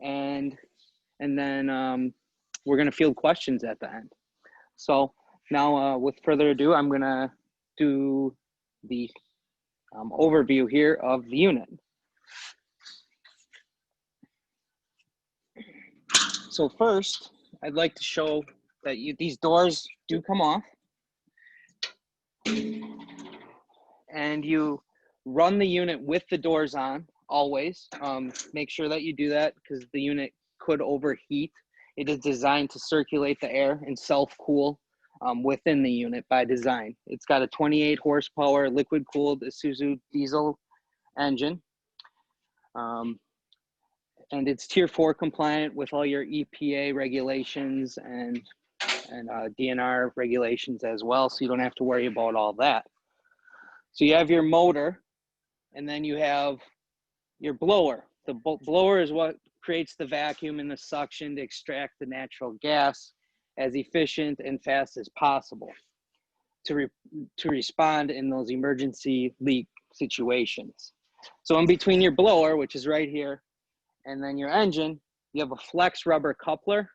and then we're going to field questions at the end. So now, with further ado, I'm going to do the overview here of the unit. So first, I'd like to show that these doors do come off, and you run the unit with the doors on always. Make sure that you do that because the unit could overheat. It is designed to circulate the air and self-cool within the unit by design. It's got a 28 horsepower liquid-cooled Isuzu diesel engine. And it's Tier 4 compliant with all your EPA regulations and DNR regulations as well, so you don't have to worry about all that. So you have your motor, and then you have your blower. The blower is what creates the vacuum and the suction to extract the natural gas as efficient and fast as possible to respond in those emergency leak situations. So in between your blower, which is right here, and then your engine, you have a flex rubber coupler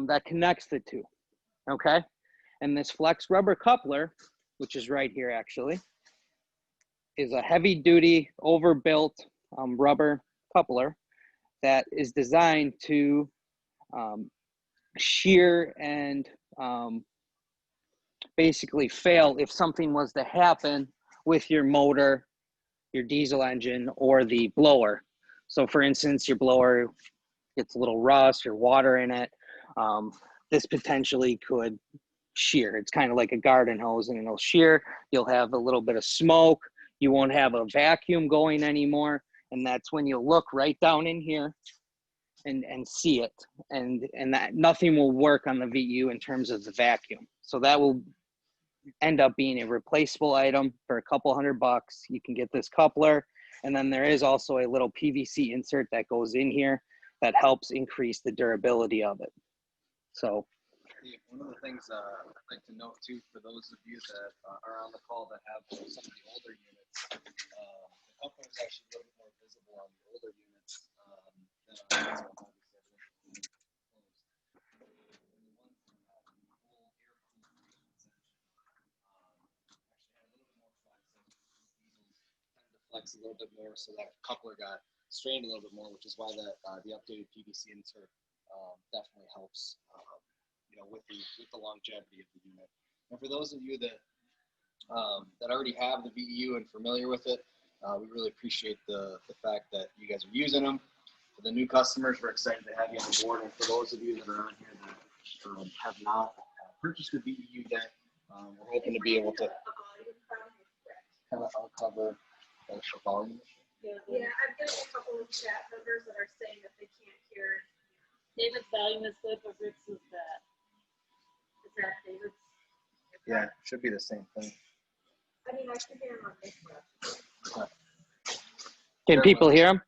that connects the two, okay? And this flex rubber coupler, which is right here actually, is a heavy duty overbuilt rubber coupler that is designed to shear and basically fail if something was to happen with your motor, your diesel engine, or the blower. So for instance, your blower gets a little rust or water in it. This potentially could shear. It's kind of like a garden hose, and it'll shear. You'll have a little bit of smoke. You won't have a vacuum going anymore. And that's when you'll look right down in here and see it. And that nothing will work on the VEU in terms of the vacuum. So that will end up being a replaceable item for a couple $100. You can get this coupler. And then there is also a little PVC insert that goes in here that helps increase the durability of it. So one of the things I'd like to note too, for those of you that are on the call that have some of the older units, the coupler is actually a little bit more visible on the older units than on this one. Flex a little bit more, so that coupler got strained a little bit more, which is why the updated PVC insert definitely helps, with the longevity of the unit. And for those of you that already have the VEU and familiar with it, we really appreciate the fact that you guys are using them. For the new customers, we're excited to have you on board. And for those of you that are on here that have not purchased the VEU yet, we're hoping to be able to kind of uncover the volume. Yeah, I've got a couple of chat members that are saying that they can't hear. David's volume is good, but Rick's is bad. Is that David's? Yeah, it should be the same thing. I mean, I can hear him on this one. can people hear him?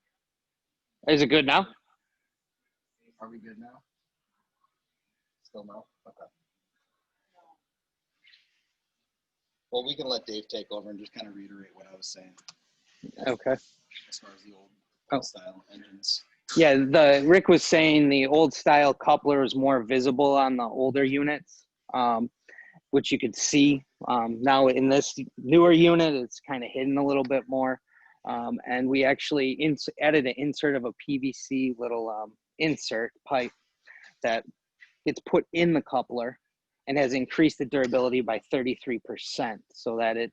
Is it good now? Are we good now? Still no? Okay. Well, we can let Dave take over and just kind of reiterate what I was saying. Okay. As far as the old style engines. Yeah, Rick was saying the old style coupler is more visible on the older units, which you could see. Now in this newer unit, it's kind of hidden a little bit more. And we actually added an insert of a PVC little insert pipe that gets put in the coupler and has increased the durability by 33%, so that it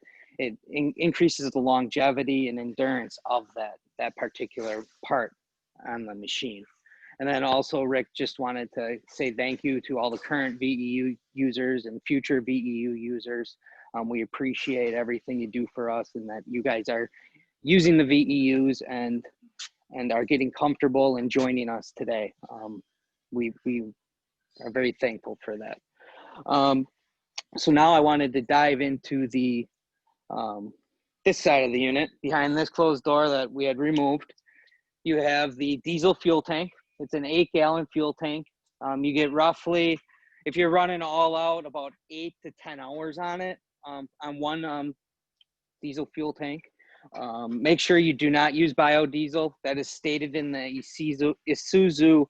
increases the longevity and endurance of that particular part on the machine. And then also, Rick just wanted to say thank you to all the current VEU users and future VEU users. We appreciate everything you do for us, and that you guys are using the VEUs and are getting comfortable and joining us today. We are very thankful for that. So now I wanted to dive into the this side of the unit. Behind this closed door that we had removed, you have the diesel fuel tank. It's an 8-gallon fuel tank. You get roughly, if you're running all out, about 8 to 10 hours on it, on one diesel fuel tank. Make sure you do not use biodiesel. That is stated in the Isuzu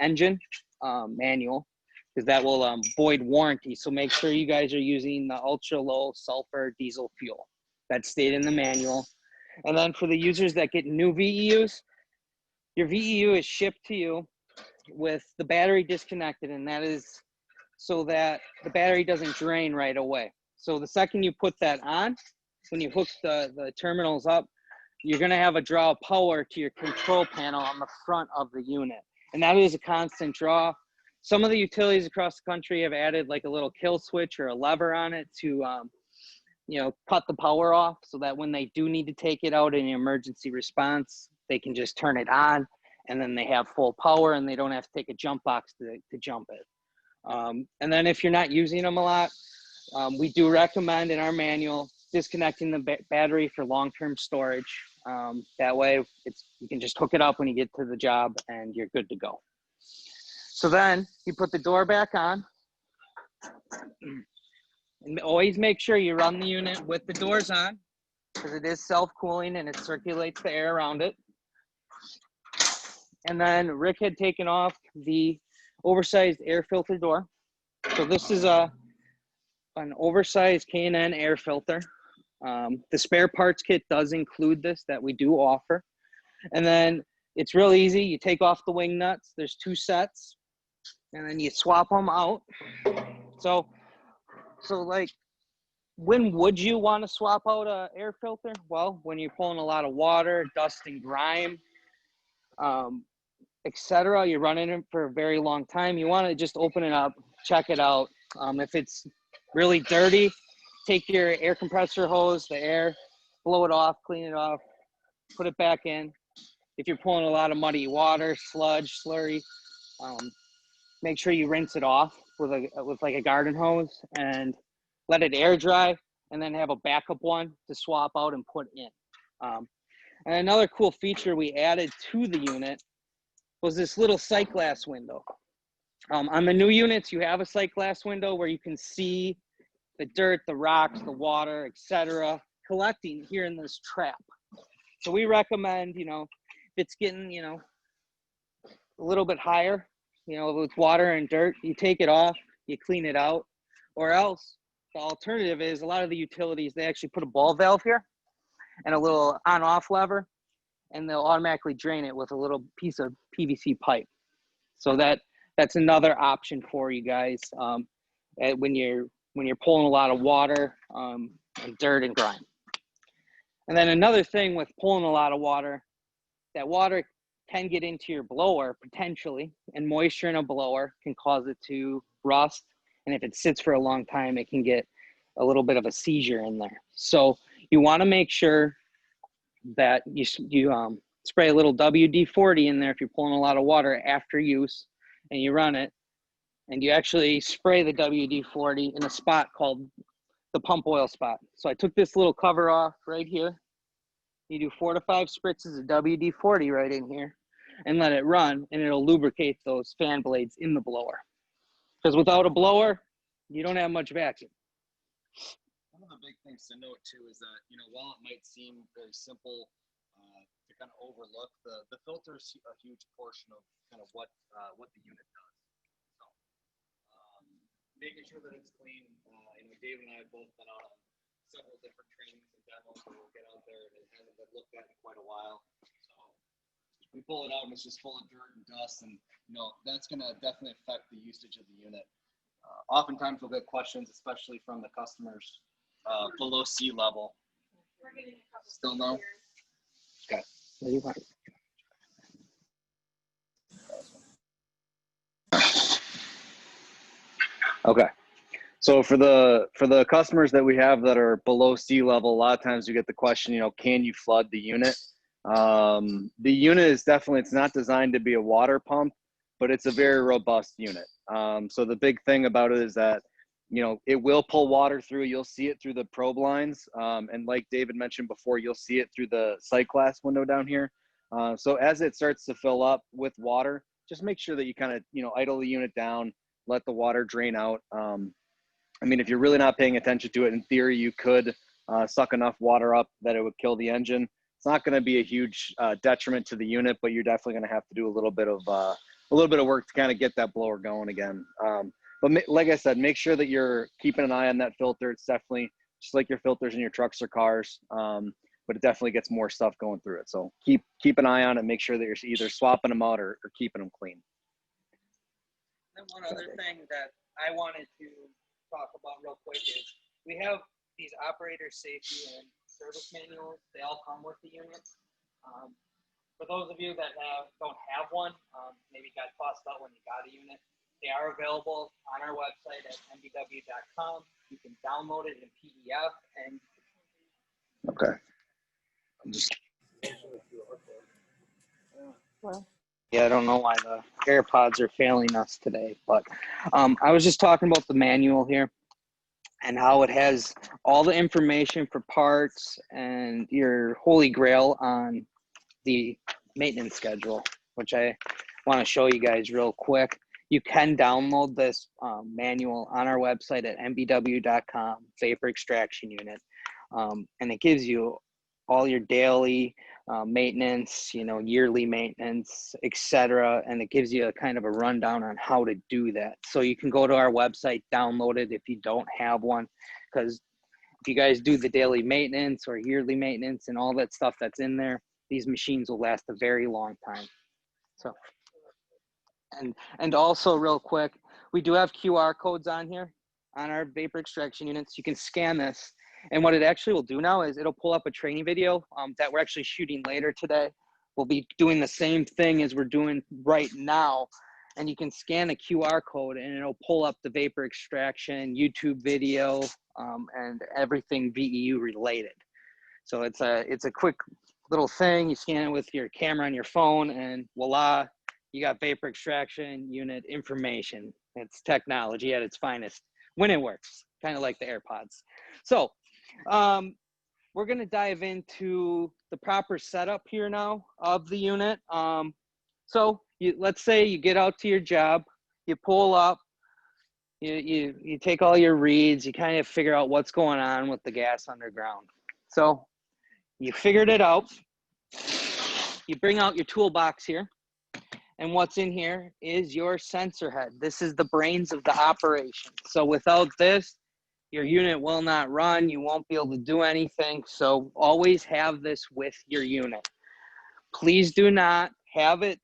engine manual, because that will void warranty. So make sure you guys are using the ultra low sulfur diesel fuel. That's stated in the manual. And then for the users that get new VEUs, your VEU is shipped to you with the battery disconnected, and that is so that the battery doesn't drain right away. So the second you put that on, when you hook the terminals up, you're gonna have a draw of power to your control panel on the front of the unit. And that is a constant draw. Some of the utilities across the country have added like a little kill switch or a lever on it to, you know, cut the power off so that when they do need to take it out in an emergency response, they can just turn it on and then they have full power and they don't have to take a jump box to jump it. And then if you're not using them a lot, we do recommend in our manual disconnecting the battery for long-term storage. That way you can just hook it up when you get to the job and you're good to go. So then you put the door back on, and always make sure you run the unit with the doors on, because it is self-cooling and it circulates the air around it. And then Rick had taken off the oversized air filter door. So this is an oversized K&N air filter. The spare parts kit does include this, that we do offer. And then it's real easy. You take off the wing nuts. There's 2 sets, and then you swap them out. So like, when would you want to swap out an air filter? Well, when you're pulling a lot of water, dust and grime, etc. You're running it for a very long time. You want to just open it up, check it out. If it's really dirty, take your air compressor hose, the air, blow it off, clean it off, put it back in. If you're pulling a lot of muddy water, sludge, slurry, make sure you rinse it off with like a garden hose and let it air dry, and then have a backup one to swap out and put in. And another cool feature we added to the unit was this little sight glass window. On the new units, you have a sight glass window where you can see the dirt, the rocks, the water, etc., collecting here in this trap. So we recommend, you know, if it's getting, you know, a little bit higher, you know, with water and dirt, you take it off, you clean it out. Or else the alternative is a lot of the utilities, they actually put a ball valve here and a little on-off lever, and they'll automatically drain it with a little piece of PVC pipe. So that's another option for you guys when you're pulling a lot of water and dirt and grime. And then another thing with pulling a lot of water, that water can get into your blower potentially, and moisture in a blower can cause it to rust. And if it sits for a long time, it can get a little bit of a seizure in there. So you want to make sure that you spray a little WD-40 in there if you're pulling a lot of water after use, and you run it, and you actually spray the WD-40 in a spot called the pump oil spot. So I took this little cover off right here. You do 4 to 5 spritzes of WD-40 right in here and let it run, and it'll lubricate those fan blades in the blower. Because without a blower, you don't have much vacuum. One of the big things to note too is that, you know, while it might seem very simple to kind of overlook, the filter is a huge portion of kind of what the unit does. So making sure that it's clean. You know, Dave and I have both been out on several different trainings and demos where we'll get out there and it hasn't been looked at in quite a while. So we pull it out and it's just full of dirt and dust, and you know, that's going to definitely affect the usage of the unit. Oftentimes we'll get questions, especially from the customers below sea level. Still no? Okay. Okay. So for the customers that we have that are below sea level, a lot of times we get the question, you know, can you flood the unit? The unit is definitely, it's not designed to be a water pump, but it's a very robust unit. So the big thing about it is that, you know, it will pull water through. You'll see it through the probe lines. And like David mentioned before, you'll see it through the sight glass window down here. So as it starts to fill up with water, just make sure that you kind of, you know, idle the unit down, let the water drain out. I mean, if you're really not paying attention to it, in theory, you could suck enough water up that it would kill the engine. It's not going to be a huge detriment to the unit, but you're definitely going to have to do a little bit of work to kind of get that blower going again. But like I said, make sure that you're keeping an eye on that filter. It's definitely just like your filters in your trucks or cars, but it definitely gets more stuff going through it. So keep an eye on it. Make sure that you're either swapping them out or keeping them clean. And one other thing that I wanted to talk about real quick is we have these operator safety and service manuals. They all come with the unit. For those of you that don't have one, maybe got tossed out when you got a unit, they are available on our website at mbw.com. You can download it in PDF and. Okay. I'm just. Yeah, I don't know why the AirPods are failing us today, but I was just talking about the manual here and how it has all the information for parts and your holy grail on the maintenance schedule, which I want to show you guys real quick. You can download this manual on our website at mbw.com, vapor extraction unit, and it gives you all your daily maintenance, yearly maintenance, etc. And it gives you a kind of a rundown on how to do that. So you can go to our website, download it if you don't have one, because if you guys do the daily maintenance or yearly maintenance and all that stuff that's in there, these machines will last a very long time. So, and also real quick, we do have QR codes on here on our vapor extraction units. You can scan this. And what it actually will do now is it'll pull up a training video that we're actually shooting later today. We'll be doing the same thing as we're doing right now. And you can scan a QR code and it'll pull up the vapor extraction YouTube video and everything VEU related. So it's a quick little thing. You scan it with your camera on your phone and voila, you got vapor extraction unit information. It's technology at its finest when it works, kind of like the AirPods. So we're going to dive into the proper setup here now of the unit. So let's say you get out to your job, you pull up, you take all your reads, you kind of figure out what's going on with the gas underground. So you figured it out. You bring out your toolbox here, and what's in here is your sensor head. This is the brains of the operation. So without this, your unit will not run. You won't be able to do anything. So always have this with your unit. Please do not have it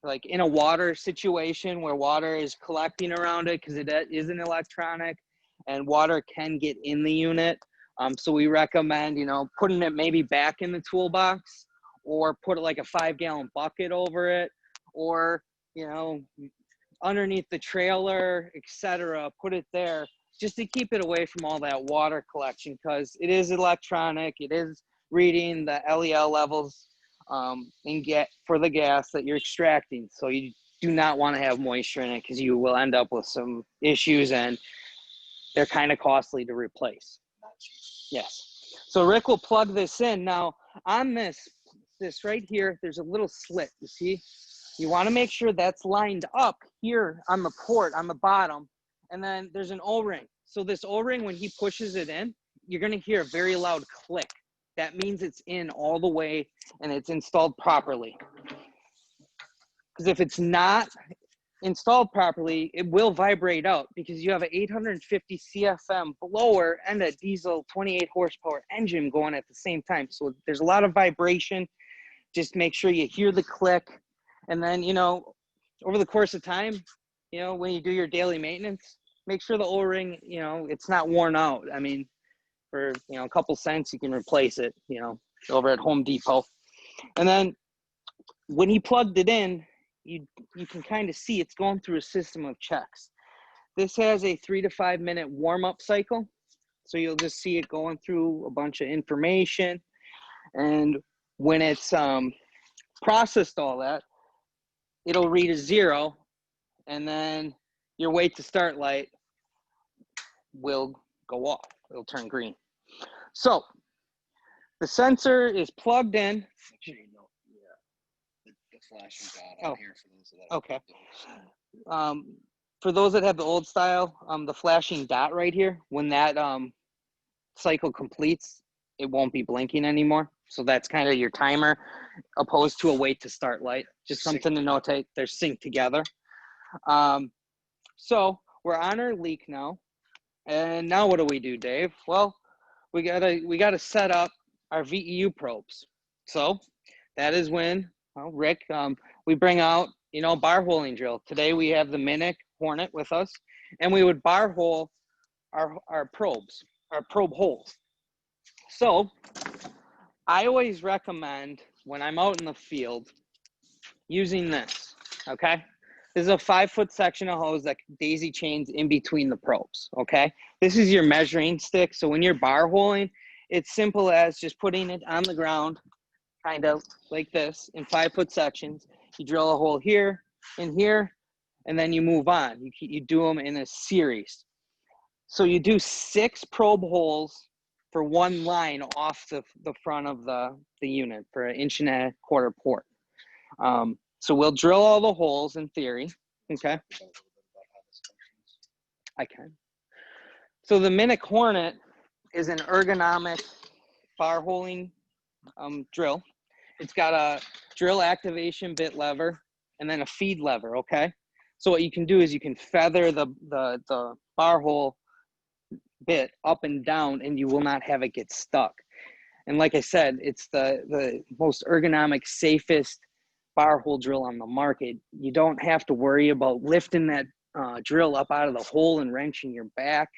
like in a water situation where water is collecting around it, because it isn't electronic and water can get in the unit. So we recommend, putting it maybe back in the toolbox, or put like a 5-gallon bucket over it, or, underneath the trailer, etc. Put it there just to keep it away from all that water collection, because it is electronic. It is reading the LEL levels and get for the gas that you're extracting. So you do not want to have moisture in it, because you will end up with some issues and they're kind of costly to replace. Yes. So Rick will plug this in. Now on this right here, there's a little slit, you see? You want to make sure that's lined up here on the port on the bottom, and then there's an O-ring. So this O-ring, when he pushes it in, you're going to hear a very loud click. That means it's in all the way and it's installed properly. Because if it's not installed properly, it will vibrate out, because you have an 850 CFM blower and a diesel 28 horsepower engine going at the same time. So there's a lot of vibration. Just make sure you hear the click. And then, over the course of time, when you do your daily maintenance, make sure the O-ring, it's not worn out. I mean, for, a couple cents, you can replace it, over at Home Depot. And then when he plugged it in, you can kind of see it's going through a system of checks. This has a 3 to 5 minute warm-up cycle. So you'll just see it going through a bunch of information. And when it's processed all that, it'll read a 0, and then your wait to start light will go off. It'll turn green. So the sensor is plugged in. Make sure you know, the flashing dot on here for those that Okay. For those that have the old style, the flashing dot right here, when that cycle completes, it won't be blinking anymore. So that's kind of your timer, opposed to a wait to start light. Just something to notate. They're synced together. So we're on our leak now. And now what do, Dave? Well, we gotta set up our VEU probes. So that is when, well, Rick, we bring out, bar holing drill. Today we have the Minic Hornet with us, and we would bar hole our probes, our probe holes. So I always recommend, when I'm out in the field, using this, okay? This is a 5-foot section of hose that daisy chains in between the probes, okay? This is your measuring stick. So when you're bar holing, it's simple as just putting it on the ground, kind of like this, in 5-foot sections. You drill a hole here and here, and then you move on. You do them in a series. So you do 6 probe holes for one line off the front of the unit for 1.25 inch port. So we'll drill all the holes in theory, okay? I can. So the Minic Hornet is an ergonomic bar holing drill. It's got a drill activation bit lever and then a feed lever, okay? So what you can do is you can feather the bar hole bit up and down, and you will not have it get stuck. And like I said, it's the most ergonomic, safest bar hole drill on the market. You don't have to worry about lifting that drill up out of the hole and wrenching your back.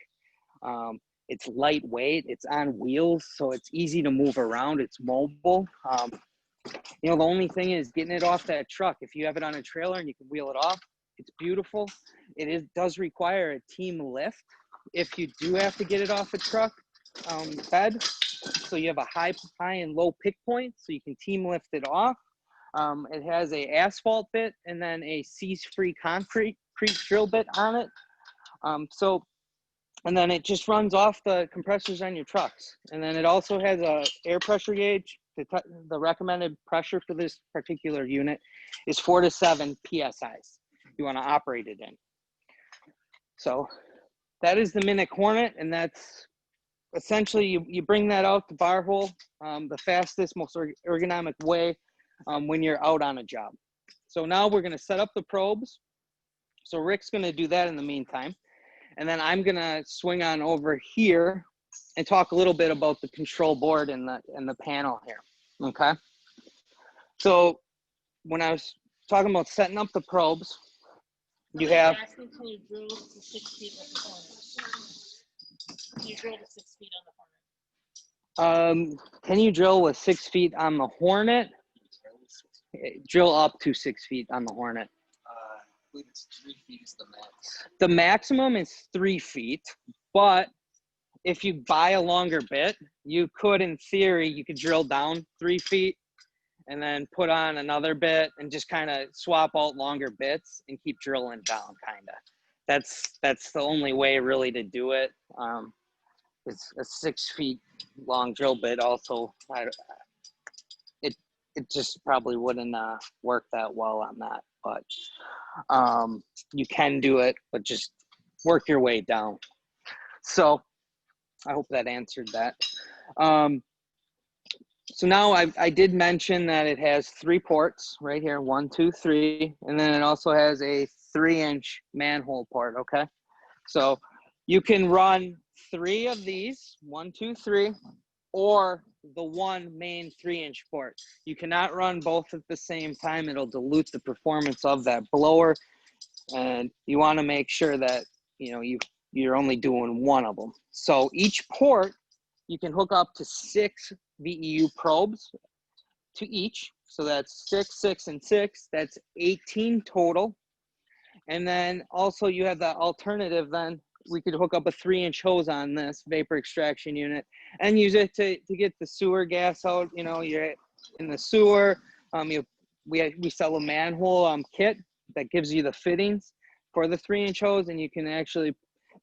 It's lightweight, it's on wheels, so it's easy to move around, it's mobile. The only thing is getting it off that truck. If you have it on a trailer and you can wheel it off, it's beautiful. It does require a team lift if you do have to get it off a truck bed. So you have a high and low pick point, so you can team lift it off. It has a asphalt bit and then a seize-free concrete drill bit on it. And then it just runs off the compressors on your trucks. And then it also has a air pressure gauge. The recommended pressure for this particular unit is 4 to 7 PSIs you want to operate it in. So that is the Minic Hornet, and that's essentially, you bring that out the bar hole the fastest, most ergonomic way when you're out on a job. So now we're going to set up the probes. So Rick's going to do that in the meantime. And then I'm going to swing on over here and talk a little bit about the control board and the panel here. Okay. So when I was talking about setting up the probes, you have. Asking, can you drill to 6 feet with the Hornet? Can you drill to 6 feet on the Hornet? Can you drill with 6 feet on the Hornet? Drill up to 6 feet on the Hornet. I believe it's 3 feet is the max. The maximum is 3 feet, but if you buy a longer bit, you could, in theory, you could drill down 3 feet and then put on another bit and just kind of swap out longer bits and keep drilling down, kind of. That's the only way really to do it. It's a 6 feet long drill bit. Also, it just probably wouldn't work that well on that, but you can do it, but just work your way down. So I hope that answered that. So now I did mention that it has 3 ports right here, 1, 2, 3, and then it also has a 3-inch manhole port, okay? So you can run 3 of these, 1, 2, 3, or the one main 3-inch port. You cannot run both at the same time. It'll dilute the performance of that blower, and you want to make sure that you're only doing one of them. So each port, you can hook up to 6 VEU probes to each. So that's 6, 6, and 6. That's 18 total. And then also you have the alternative, then we could hook up a 3-inch hose on this vapor extraction unit and use it to get the sewer gas out. You're in the sewer. We sell a manhole kit that gives you the fittings for the 3-inch hose, and you can actually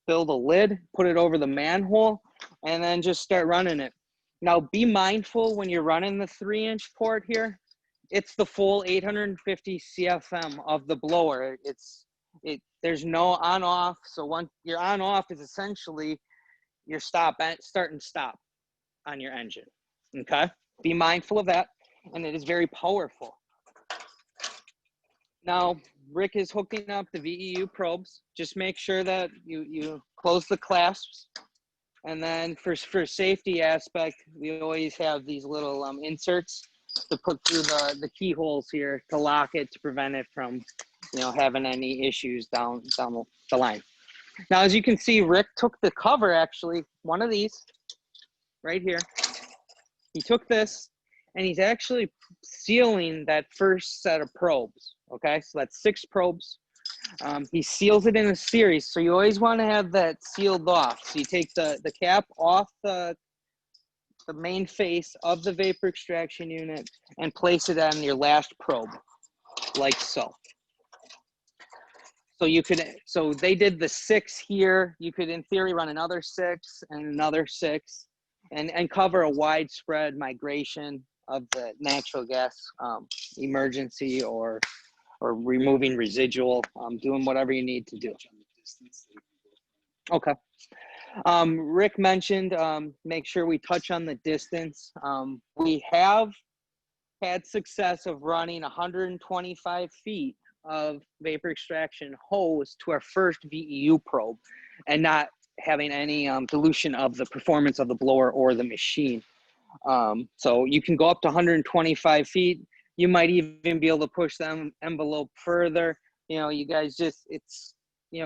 build a lid, put it over the manhole, and then just start running it. Now be mindful when you're running the 3-inch port here, it's the full 850 CFM of the blower. There's no on off. So once your on off is essentially, your start and stop on your engine. Okay, be mindful of that, and it is very powerful. Now, Rick is hooking up the VEU probes. Just make sure that you close the clasps. And then for safety aspect, we always have these little inserts to put through the keyholes here to lock it, to prevent it from, having any issues down the line. Now, as you can see, Rick took the cover, actually, one of these right here. He took this and he's actually sealing that first set of probes. Okay, so that's 6 probes. He seals it in a series, so you always want to have that sealed off. So you take the cap off the main face of the vapor extraction unit and place it on your last probe, like so. So they did the 6 here. You could, in theory, run another 6 and another 6 and cover a widespread migration of the natural gas emergency or removing residual, doing whatever you need to do. Okay. Rick mentioned, make sure we touch on the distance. We have had success of running 125 feet of vapor extraction hose to our first VEU probe and not having any dilution of the performance of the blower or the machine. So you can go up to 125 feet. You might even be able to push the envelope further. You guys just, it's,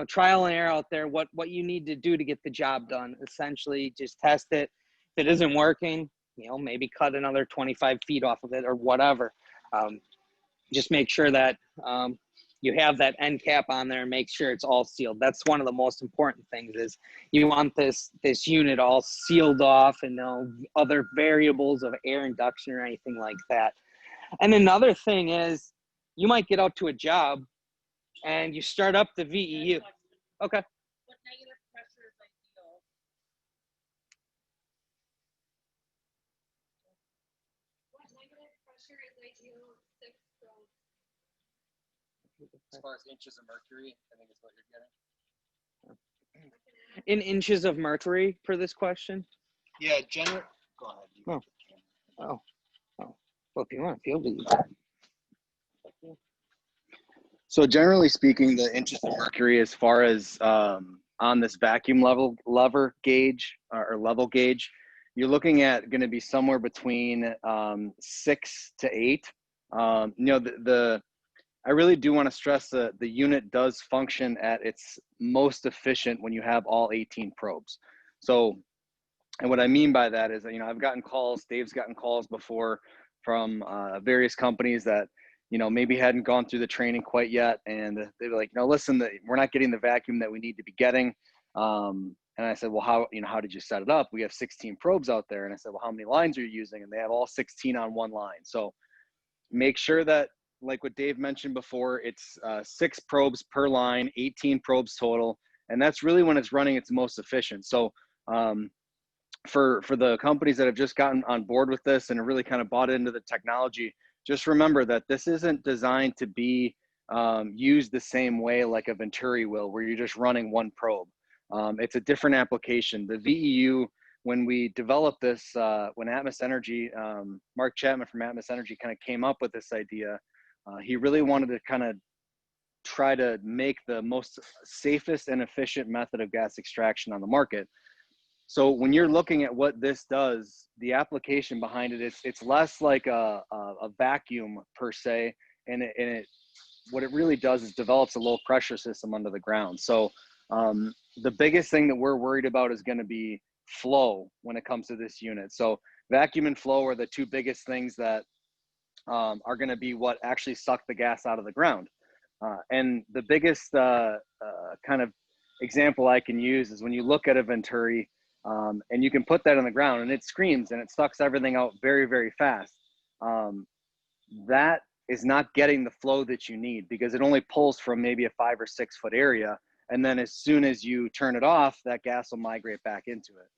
trial and error out there, what you need to do to get the job done. Essentially, just test it. If it isn't working, maybe cut another 25 feet off of it or whatever. Just make sure that you have that end cap on there and make sure it's all sealed. That's one of the most important things, is you want this unit all sealed off and no other variables of air induction or anything like that. And another thing is, you might get out to a job and you start up the VEU. Okay. What negative pressure is ideal? What negative pressure is ideal? 6 probes. As far as inches of mercury, I think is what you're getting. In inches of mercury for this question? Yeah, general. Go ahead. Oh. Well, if you want to field it. So generally speaking, the inches of mercury, as far as on this vacuum lever gauge or level gauge, you're looking at going to be somewhere between 6 to 8. I really do want to stress that the unit does function at its most efficient when you have all 18 probes. So, and what I mean by that is, I've gotten calls, Dave's gotten calls before from various companies that, maybe hadn't gone through the training quite yet. And they were like, no, listen, we're not getting the vacuum that we need to be getting. And I said, well, how did you set it up? We have 16 probes out there. And I said, well, how many lines are you using? And they have all 16 on one line. So make sure that, like what Dave mentioned before, it's 6 probes per line, 18 probes total. And that's really when it's running its most efficient. So for the companies that have just gotten on board with this and really kind of bought into the technology, just remember that this isn't designed to be used the same way like a Venturi will, where you're just running one probe. It's a different application. The VEU, when we developed this, when Atmos Energy, Mark Chapman from Atmos Energy kind of came up with this idea, he really wanted to kind of try to make the most safest and efficient method of gas extraction on the market. So when you're looking at what this does, the application behind it, it's less like a vacuum per se, and what it really does is develops a low pressure system under the ground. So the biggest thing that we're worried about is going to be flow when it comes to this unit. So vacuum and flow are the 2 biggest things that are going to be what actually suck the gas out of the ground. And the biggest kind of example I can use is when you look at a Venturi, and you can put that on the ground and it screams and it sucks everything out very, very fast. That is not getting the flow that you need, because it only pulls from maybe a 5 or 6 foot area. And then as soon as you turn it off, that gas will migrate back into it.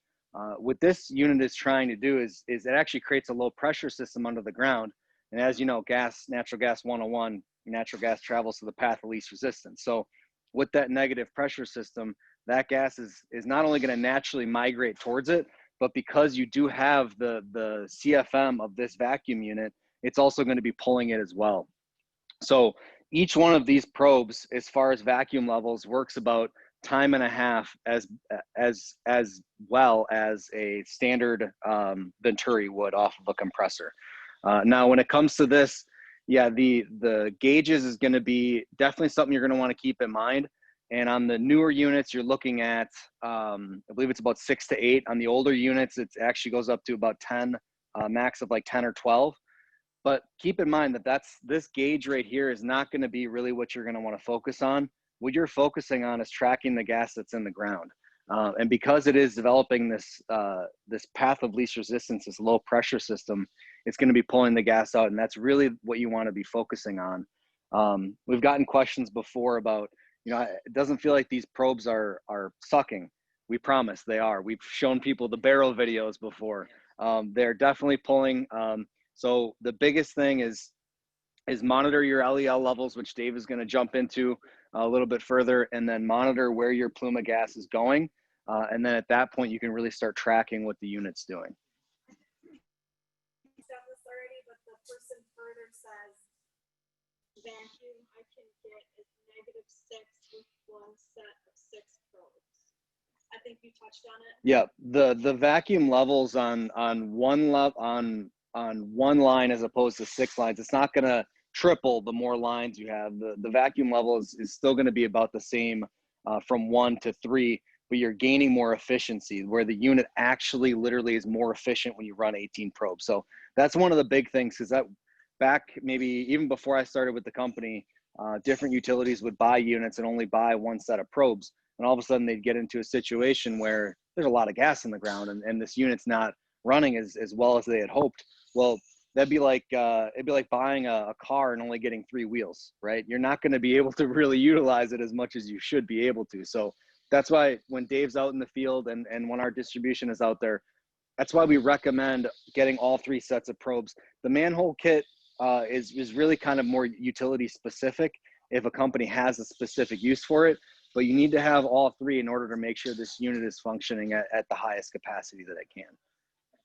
What this unit is trying to do is it actually creates a low pressure system under the ground. And as you know, natural gas 101, natural gas travels to the path of least resistance. So with that negative pressure system, that gas is not only going to naturally migrate towards it, but because you do have the CFM of this vacuum unit, it's also going to be pulling it as well. So each one of these probes, as far as vacuum levels, works about time and a half as well as a standard Venturi would off of a compressor. Now, when it comes to this, yeah, the gauges is going to be definitely something you're going to want to keep in mind. And on the newer units, you're looking at, I believe it's about 6 to 8. On the older units, it actually goes up to about 10, max of like 10 or 12. But keep in mind that this gauge right here is not going to be really what you're going to want to focus on. What you're focusing on is tracking the gas that's in the ground. And because it is developing this path of least resistance, this low pressure system, it's going to be pulling the gas out. And that's really what you want to be focusing on. We've gotten questions before about, it doesn't feel like these probes are sucking. We promise they are. We've shown people the barrel videos before. They're definitely pulling. So the biggest thing is monitor your LEL levels, which Dave is going to jump into a little bit further, and then monitor where your plume of gas is going. And then at that point, you can really start tracking what the unit's doing. He's done this already, but the person further says, vacuum, I can get is -6 with one set of 6 probes. I think you touched on it. Yeah, the vacuum levels on one line as opposed to 6 lines, it's not going to triple the more lines you have. The vacuum level is still going to be about the same from 1 to 3, but you're gaining more efficiency where the unit actually literally is more efficient when you run 18 probes. So that's one of the big things, because that back maybe even before I started with the company, different utilities would buy units and only buy one set of probes. And all of a sudden they'd get into a situation where there's a lot of gas in the ground and this unit's not running as well as they had hoped. Well, that'd be like, it'd be like buying a car and only getting 3 wheels, right? You're not going to be able to really utilize it as much as you should be able to. So that's why when Dave's out in the field and when our distribution is out there, that's why we recommend getting all 3 sets of probes. The manhole kit is really kind of more utility specific if a company has a specific use for it, but you need to have all 3 in order to make sure this unit is functioning at the highest capacity that it can.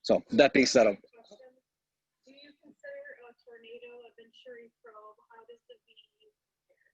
So that being said, Do you consider a tornado a Venturi probe? How does the VEU compare?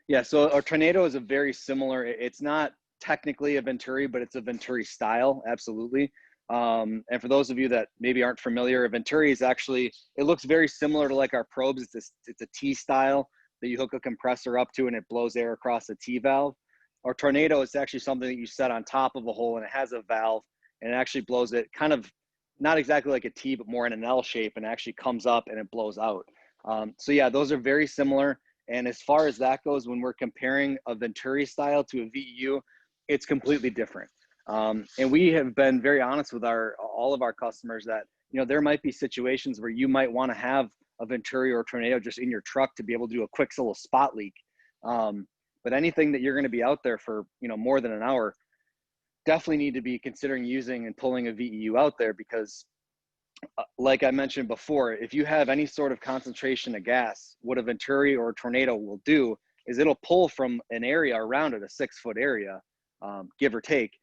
yeah, so a tornado is a very similar, it's not technically a Venturi, but it's a Venturi style, absolutely. And for those of you that maybe aren't familiar, a Venturi is actually, it looks very similar to like our probes. It's a T style that you hook a compressor up to and it blows air across a T valve. Or tornado is actually something that you set on top of a hole and it has a valve and it actually blows it kind of not exactly like a T, but more in an L shape, and actually comes up and it blows out. So yeah, those are very similar. And as far as that goes, when we're comparing a Venturi style to a VEU, it's completely different. And we have been very honest with all of our customers that, there might be situations where you might want to have a Venturi or a tornado just in your truck to be able to do a quick little spot leak. But anything that you're going to be out there for, more than an hour, definitely need to be considering using and pulling a VEU out there, because like I mentioned before, if you have any sort of concentration of gas, what a Venturi or a tornado will do is it'll pull from an area around it, a 6-foot area, give or take.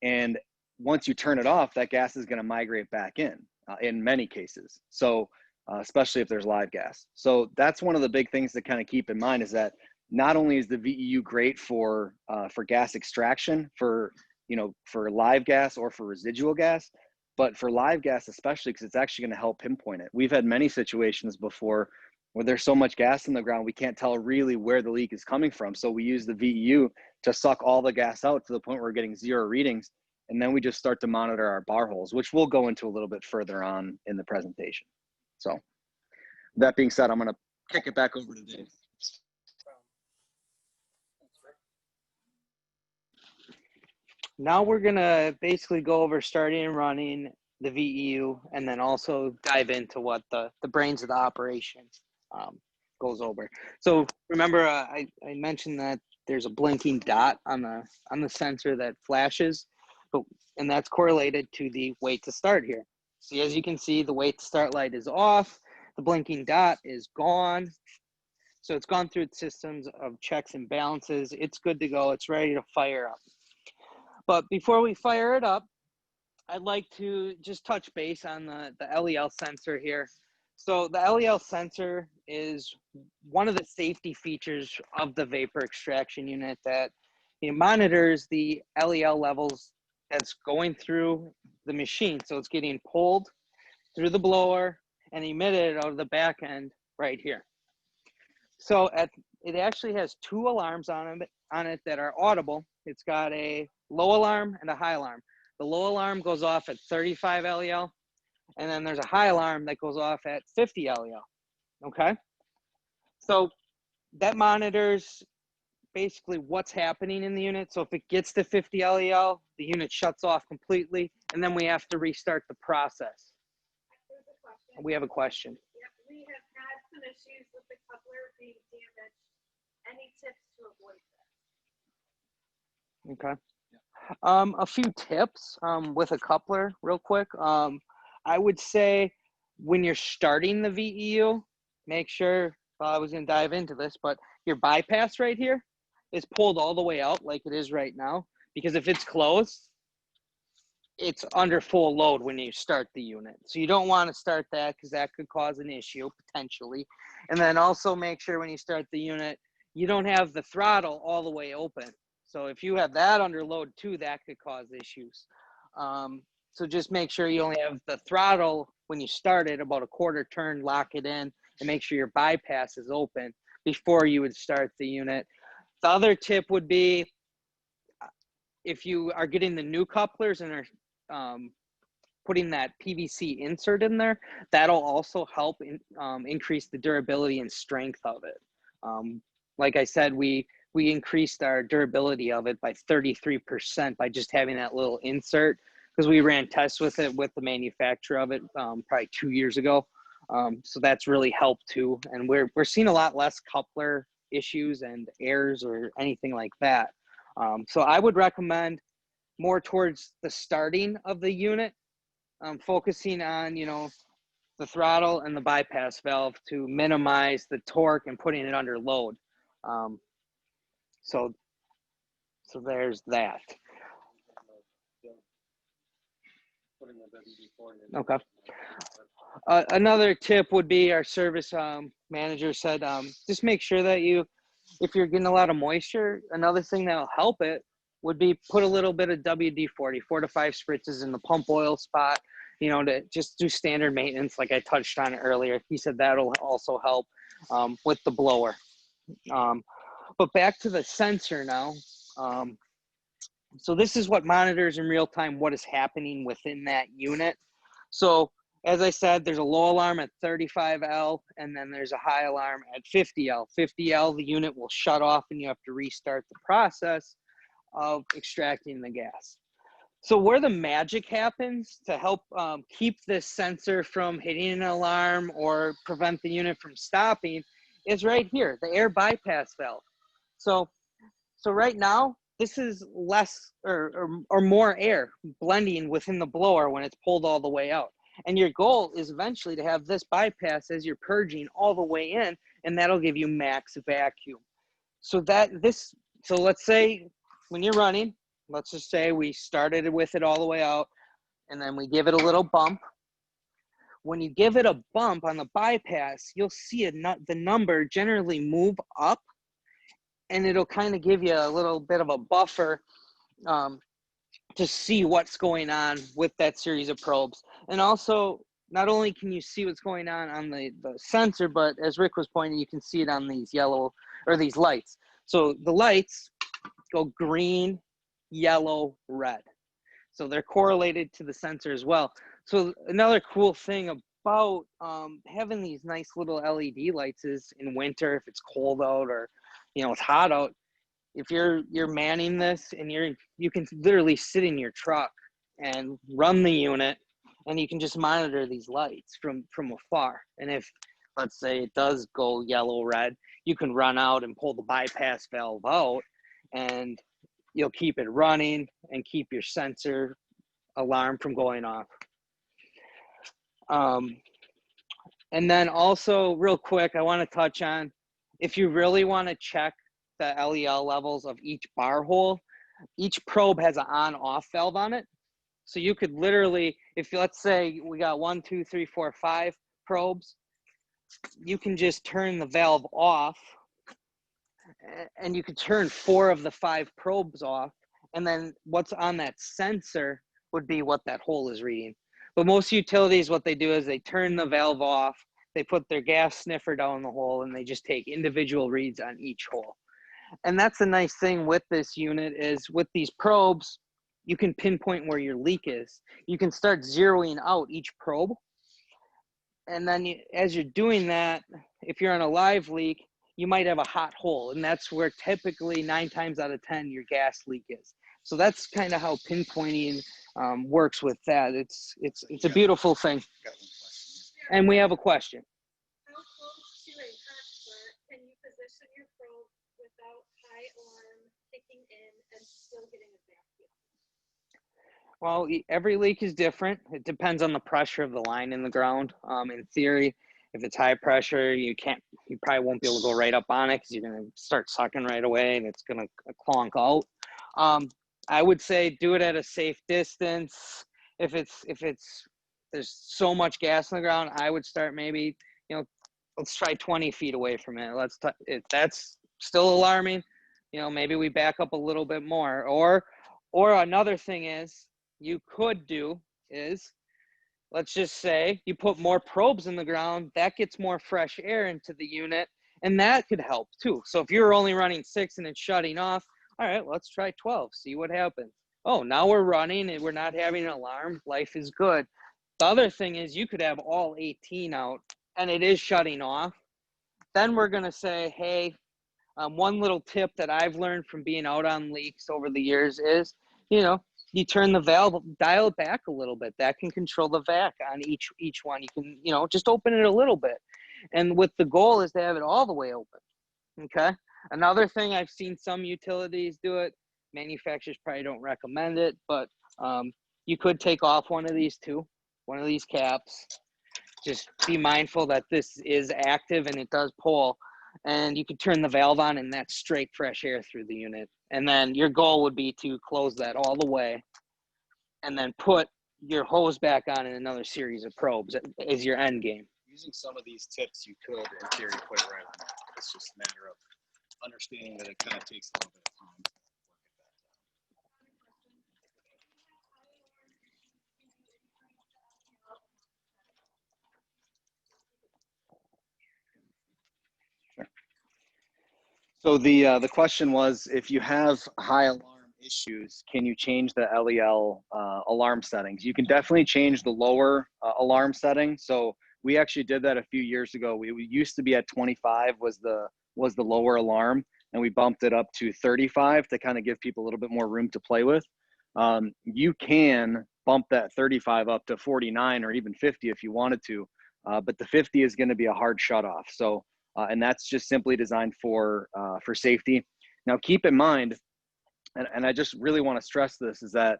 And once you turn it off, that gas is going to migrate back in many cases. So especially if there's live gas. So that's one of the big things to kind of keep in mind, is that not only is the VEU great for gas extraction, for live gas or for residual gas, but for live gas especially, because it's actually going to help pinpoint it. We've had many situations before where there's so much gas in the ground we can't tell really where the leak is coming from. So we use the VEU to suck all the gas out to the point where we're getting 0 readings, and then we just start to monitor our bar holes, which we'll go into a little bit further on in the presentation. So that being said, I'm going to kick it back over to Dave. Now we're gonna basically go over starting and running the VEU, and then also dive into what the brains of the operation goes over. So remember, I mentioned that there's a blinking dot on the sensor that flashes, and that's correlated to the wait to start here. See, as you can see, the wait to start light is off, the blinking dot is gone. So it's gone through its systems of checks and balances. It's good to go. It's ready to fire up. But before we fire it up, I'd like to just touch base on the LEL sensor here. So the LEL sensor is one of the safety features of the vapor extraction unit that monitors the LEL levels that's going through the machine. So it's getting pulled through the blower and emitted out of the back end right here. So it actually has 2 alarms on it that are audible. It's got a low alarm and a high alarm. The low alarm goes off at 35 LEL, and then there's a high alarm that goes off at 50 LEL, okay? So that monitors basically what's happening in the unit. So if it gets to 50 LEL, the unit shuts off completely, and then we have to restart the process. There's a question. We have a question. Yep, we have had some issues with the coupler being damaged. Any tips to avoid this? Okay. A few tips with a coupler real quick. I would say when you're starting the VEU, make sure, I was going to dive into this, but your bypass right here is pulled all the way out like it is right now, because if it's closed, it's under full load when you start the unit. So you don't want to start that because that could cause an issue potentially. And then also make sure when you start the unit, you don't have the throttle all the way open. So if you have that under load too, that could cause issues. So just make sure you only have the throttle when you start it, about a quarter turn, lock it in, and make sure your bypass is open before you would start the unit. The other tip would be, if you are getting the new couplers and are putting that PVC insert in there, that'll also help increase the durability and strength of it. Like I said, we increased our durability of it by 33% by just having that little insert, because we ran tests with it with the manufacturer of it probably 2 years ago. So that's really helped too. And we're seeing a lot less coupler issues and errors or anything like that. So I would recommend more towards the starting of the unit, focusing on, the throttle and the bypass valve to minimize the torque and putting it under load. So there's that. Okay. Another tip would be, our service manager said, just make sure that if you're getting a lot of moisture, another thing that'll help it would be put a little bit of WD-40, 4 to 5 spritzes in the pump oil spot, to just do standard maintenance like I touched on earlier. He said that'll also help with the blower. But back to the sensor now. So this is what monitors in real time what is happening within that unit. So as I said, there's a low alarm at 35L, and then there's a high alarm at 50L. 50L, the unit will shut off and you have to restart the process of extracting the gas. So where the magic happens to help keep this sensor from hitting an alarm or prevent the unit from stopping is right here, the air bypass valve. So right now, this is less or more air blending within the blower when it's pulled all the way out. And your goal is eventually to have this bypass as you're purging all the way in, and that'll give you max vacuum. So let's say when you're running, let's just say we started with it all the way out, and then we give it a little bump. When you give it a bump on the bypass, you'll see the number generally move up, and it'll kind of give you a little bit of a buffer to see what's going on with that series of probes. And also, not only can you see what's going on the sensor, but as Rick was pointing, you can see it on these these lights. So the lights go green, yellow, red. So they're correlated to the sensor as well. So another cool thing about having these nice little LED lights is in winter, if it's cold out or it's hot out, if you're manning this and you can literally sit in your truck and run the unit, and you can just monitor these lights from afar. And if, let's say, it does go yellow, red, you can run out and pull the bypass valve out, and you'll keep it running and keep your sensor alarm from going off. And then also, real quick, I want to touch on, if you really want to check the LEL levels of each bar hole, each probe has an on-off valve on it. So you could literally, if let's say we got 1, 2, 3, 4, 5 probes, you can just turn the valve off, and you could turn 4 of the 5 probes off, and then what's on that sensor would be what that hole is reading. But most utilities, what they do is they turn the valve off, they put their gas sniffer down the hole, and they just take individual reads on each hole. And that's the nice thing with this unit is with these probes, you can pinpoint where your leak is. You can start zeroing out each probe. And then as you're doing that, if you're on a live leak, you might have a hot hole. And that's where typically 9 times out of 10, your gas leak is. So that's kind of how pinpointing works with that. It's a beautiful thing. And we have a question. How close to a hot spot can you position your probe without high alarm kicking in and still getting a vacuum? Well, every leak is different. It depends on the pressure of the line in the ground. In theory, if it's high pressure, you probably won't be able to go right up on it because you're going to start sucking right away and it's going to clonk out. I would say do it at a safe distance. If there's so much gas in the ground, I would start maybe, let's try 20 feet away from it. If that's still alarming, maybe we back up a little bit more. Or another thing is you could do is, let's just say you put more probes in the ground, that gets more fresh air into the unit, and that could help too. So if you're only running 6 and it's shutting off, all right, let's try 12, see what happens. Oh, now we're running and we're not having an alarm. Life is good. The other thing is you could have all 18 out and it is shutting off. Then we're going to say, hey, one little tip that I've learned from being out on leaks over the years is, you turn the valve, dial it back a little bit. That can control the vac on each one. You can, just open it a little bit. And with the goal is to have it all the way open. Okay. Another thing I've seen some utilities do it. Manufacturers probably don't recommend it, but you could take off one of these caps. Just be mindful that this is active and it does pull. And you could turn the valve on and that's straight fresh air through the unit. And then your goal would be to close that all the way and then put your hose back on in another series of probes as your end game. Using some of these tips, you could, in theory, put it right on that. It's just a matter of understanding that it kind of takes a little bit of time to work at that. So the question was, if you have high alarm issues, can you change the LEL alarm settings? You can definitely change the lower alarm setting. So we actually did that a few years ago. We used to be at 25 was the lower alarm, and we bumped it up to 35 to kind of give people a little bit more room to play with. You can bump that 35 up to 49 or even 50 if you wanted to, but the 50 is going to be a hard shut off. So and that's just simply designed for safety. Now, keep in mind, and I just really want to stress this, is that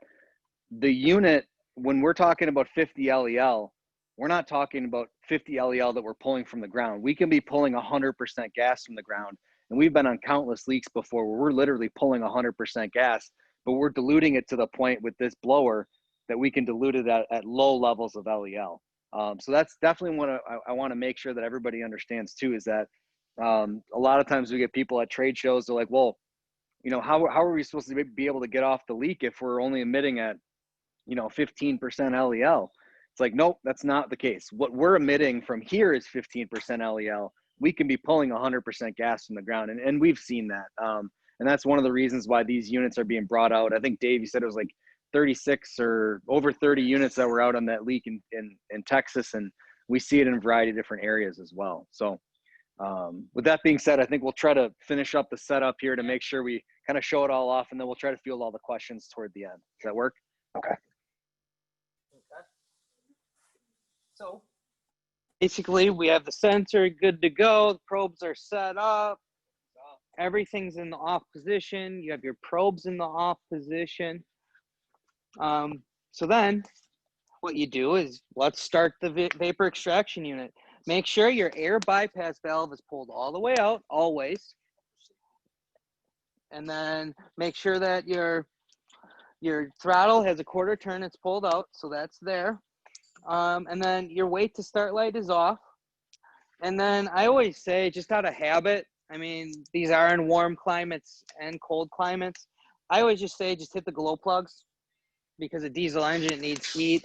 the unit, when we're talking about 50 LEL, we're not talking about 50 LEL that we're pulling from the ground. We can be pulling 100% gas from the ground. And we've been on countless leaks before where we're literally pulling 100% gas, but we're diluting it to the point with this blower that we can dilute it at low levels of LEL. So that's definitely what I want to make sure that everybody understands too, is that a lot of times we get people at trade shows, they're like, well, how are we supposed to be able to get off the leak if we're only emitting at, 15% LEL? It's like, nope, that's not the case. What we're emitting from here is 15% LEL. We can be pulling 100% gas from the ground. And we've seen that. And that's one of the reasons why these units are being brought out. I think, Dave, you said it was like 36 or over 30 units that were out on that leak in Texas. And we see it in a variety of different areas as well. So with that being said, I think we'll try to finish up the setup here to make sure we kind of show it all off, and then we'll try to field all the questions toward the end. Does that work? Okay. So basically we have the sensor good to go. The probes are set up. Everything's in the off position. You have your probes in the off position. So then what you do is let's start the vapor extraction unit. Make sure your air bypass valve is pulled all the way out, always. and then make sure that your throttle has a quarter turn, it's pulled out, so that's there. And then your wait to start light is off. And then I always say, just out of habit, I mean, these are in warm climates and cold climates, I always just say, just hit the glow plugs, because a diesel engine needs heat.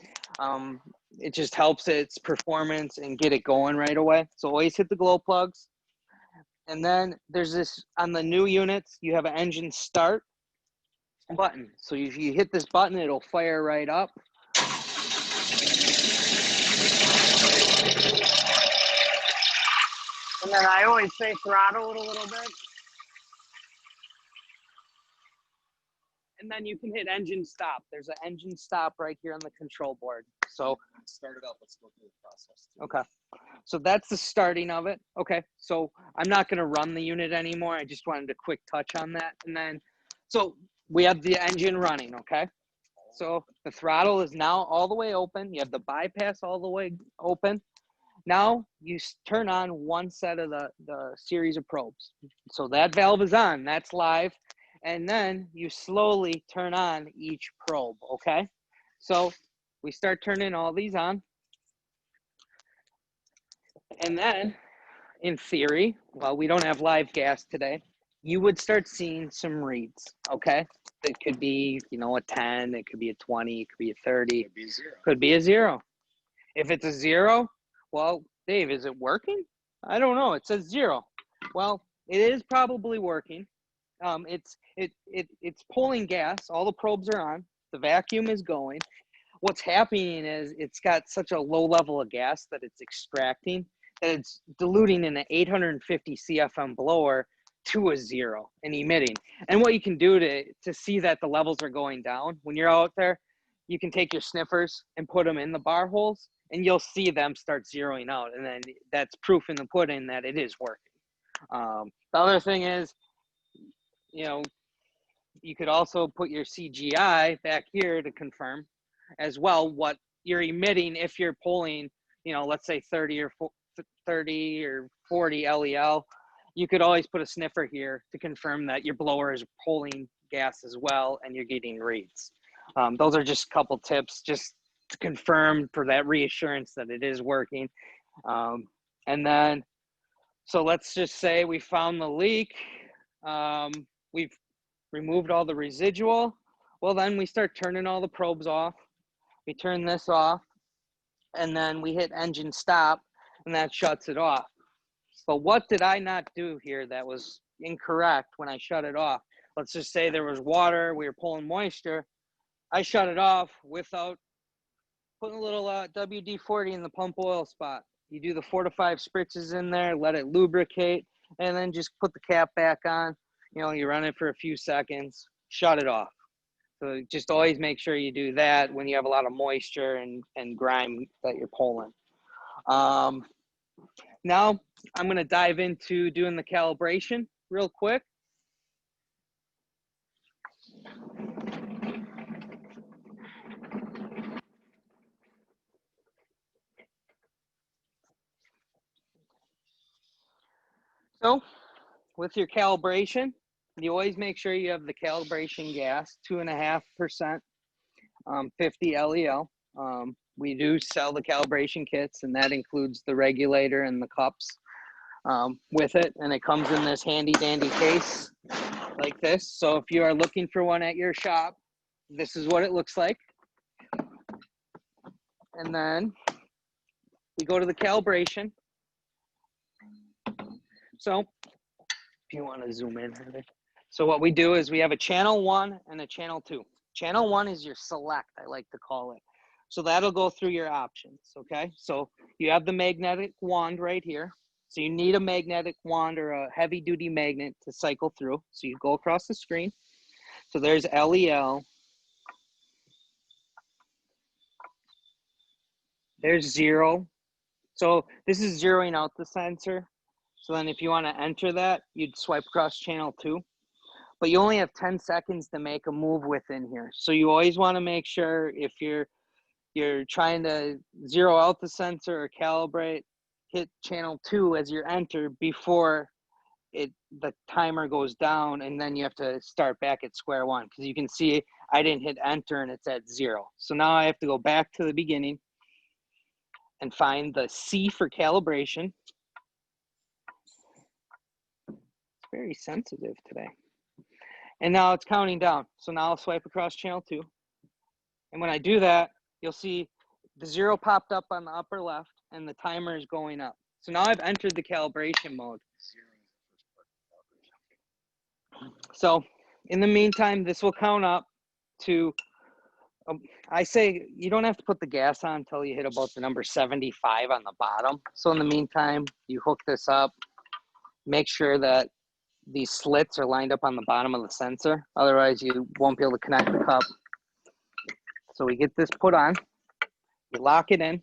It just helps its performance and get it going right away. So always hit the glow plugs. And then there's this, on the new units, you have an engine start button. So if you hit this button, it'll fire right up. And then I always say throttle it a little bit. And then you can hit engine stop. There's an engine stop right here on the control board. So Start it up. Let's go through the process. okay. So that's the starting of it. Okay. So I'm not going to run the unit anymore. I just wanted a quick touch on that. And then, so we have the engine running. Okay. So the throttle is now all the way open. You have the bypass all the way open. Now you turn on one set of the series of probes. So that valve is on, that's live. And then you slowly turn on each probe, okay? So we start turning all these on. And then, in theory, well, we don't have live gas today, you would start seeing some reads, okay? It could be, you know, a 10, it could be a 20, it could be a 30. Could be 0. Could be a 0. If it's a 0, well, Dave, is it working? I don't know. It says 0. Well, it is probably working. It's pulling gas. All the probes are on. The vacuum is going. What's happening is it's got such a low level of gas that it's extracting, that it's diluting in an 850 CFM blower to a 0 and emitting. And what you can do to see that the levels are going down, when you're out there, you can take your sniffers and put them in the bar holes, and you'll see them start zeroing out. And then that's proof in the pudding that it is working. The other thing is, you know, you could also put your CGI back here to confirm as well what you're emitting if you're pulling, you know, let's say 30 or 40 LEL. You could always put a sniffer here to confirm that your blower is pulling gas as well and you're getting reads. Those are just a couple tips just to confirm for that reassurance that it is working. And then, so let's just say we found the leak. We've removed all the residual. Well, then we start turning all the probes off. We turn this off, and then we hit engine stop, and that shuts it off. But what did I not do here that was incorrect when I shut it off? Let's just say there was water, we were pulling moisture. I shut it off without putting a little WD-40 in the pump oil spot. You do the 4 to 5 spritzes in there, let it lubricate, and then just put the cap back on. You know, you run it for a few seconds, shut it off. So just always make sure you do that when you have a lot of moisture and grime that you're pulling. Now I'm going to dive into doing the calibration real quick. So with your calibration, you always make sure you have the calibration gas, 2.5%, 50 LEL. We do sell the calibration kits, and that includes the regulator and the cups with it. And it comes in this handy dandy case like this. So if you are looking for one at your shop, this is what it looks like. And then we go to the calibration. So if you want to zoom in. So what we do is we have a channel 1 and a channel 2. Channel 1 is your select, I like to call it. So that'll go through your options, okay? So you have the magnetic wand right here. So you need a magnetic wand or a heavy duty magnet to cycle through. So you go across the screen. So there's LEL. There's 0. So this is zeroing out the sensor. So then if you want to enter that, you'd swipe across channel 2. But you only have 10 seconds to make a move within here. So you always want to make sure if you're trying to zero out the sensor or calibrate, hit channel 2 as your enter before the timer goes down, and then you have to start back at square one, because you can see I didn't hit enter and it's at 0. So now I have to go back to the beginning and find the C for calibration. It's very sensitive today. And now it's counting down. So now I'll swipe across channel 2. And when I do that, you'll see the 0 popped up on the upper left and the timer is going up. So now I've entered the calibration mode. So in the meantime, this will count up to, I say you don't have to put the gas on until you hit about the number 75 on the bottom. So in the meantime, you hook this up, make sure that these slits are lined up on the bottom of the sensor. Otherwise, you won't be able to connect the cup. So we get this put on, you lock it in,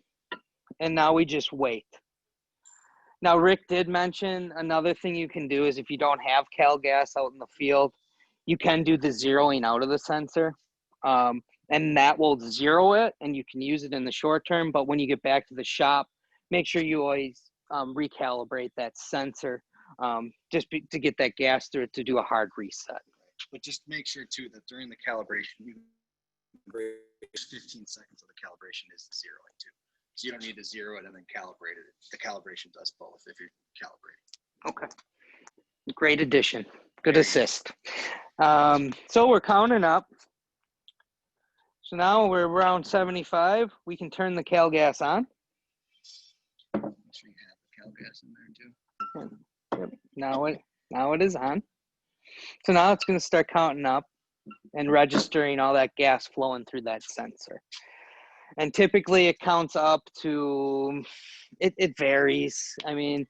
and now we just wait. Now, Rick did mention another thing you can do is if you don't have cal gas out in the field, you can do the zeroing out of the sensor. And that will zero it, and you can use it in the short term. But when you get back to the shop, make sure you always recalibrate that sensor to get that gas through it to do a hard reset. But just make sure too that during the calibration, 15 seconds of the calibration is zeroing too. So you don't need to zero it and then calibrate it. The calibration does both if you're calibrating. Okay. Great addition. Good assist. So we're counting up. So now we're around 75. We can turn the cal gas on. Make sure you have the cal gas in there too. Yep. Now it is on. So now it's going to start counting up and registering all that gas flowing through that sensor. And typically it counts up to, it varies. I mean,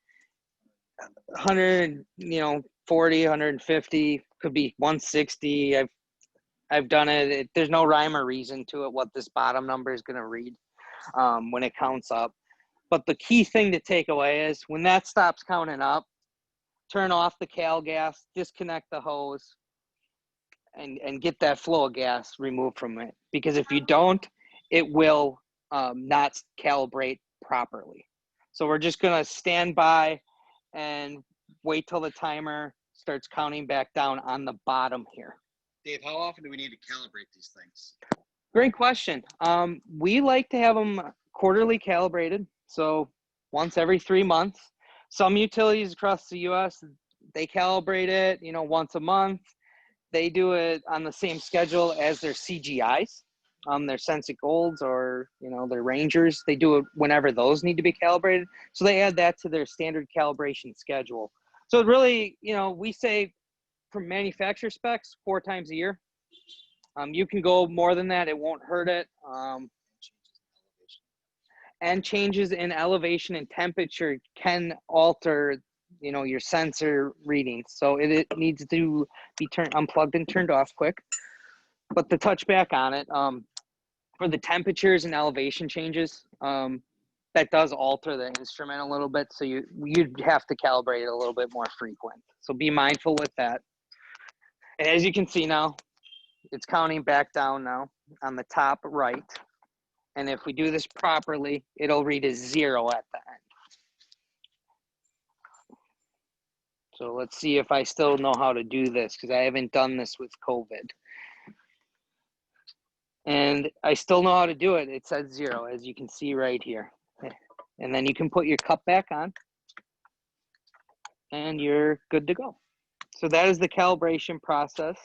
100, 40, 150, could be 160. I've done it. There's no rhyme or reason to it what this bottom number is going to read when it counts up. But the key thing to take away is when that stops counting up, turn off the cal gas, disconnect the hose, and get that flow of gas removed from it. Because if you don't, it will not calibrate properly. So we're just going to stand by and wait till the timer starts counting back down on the bottom here. Dave, how often do we need to calibrate these things? Great question. We like to have them quarterly calibrated. So once every 3 months. Some utilities across the US, they calibrate it, once a month. They do it on the same schedule as their CGIs, their Sensic Golds or, their Rangers. They do it whenever those need to be calibrated. So they add that to their standard calibration schedule. So it really, we say from manufacturer specs, 4 times a year. You can go more than that. It won't hurt it. And changes in elevation and temperature can alter, your sensor readings. So it needs to be unplugged and turned off quick. But to touch back on it, for the temperatures and elevation changes, that does alter the instrument a little bit. So you'd have to calibrate it a little bit more frequent. So be mindful with that. And as you can see now, it's counting back down now on the top right. And if we do this properly, it'll read a 0 at the end. So let's see if I still know how to do this, because I haven't done this with COVID. And I still know how to do it. It says 0, as you can see right here. And then you can put your cup back on and you're good to go. So that is the calibration process.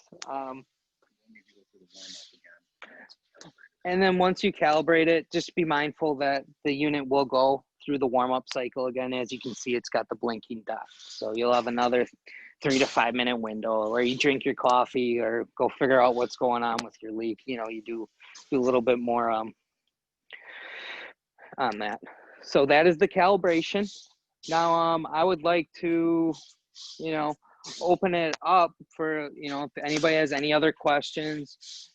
And then once you calibrate it, just be mindful that the unit will go through the warm-up cycle again. As you can see, it's got the blinking dot. So you'll have another 3 to 5 minute window where you drink your coffee or go figure out what's going on with your leak. You do a little bit more on that. So that is the calibration. Now, I would like to, open it up for, if anybody has any other questions.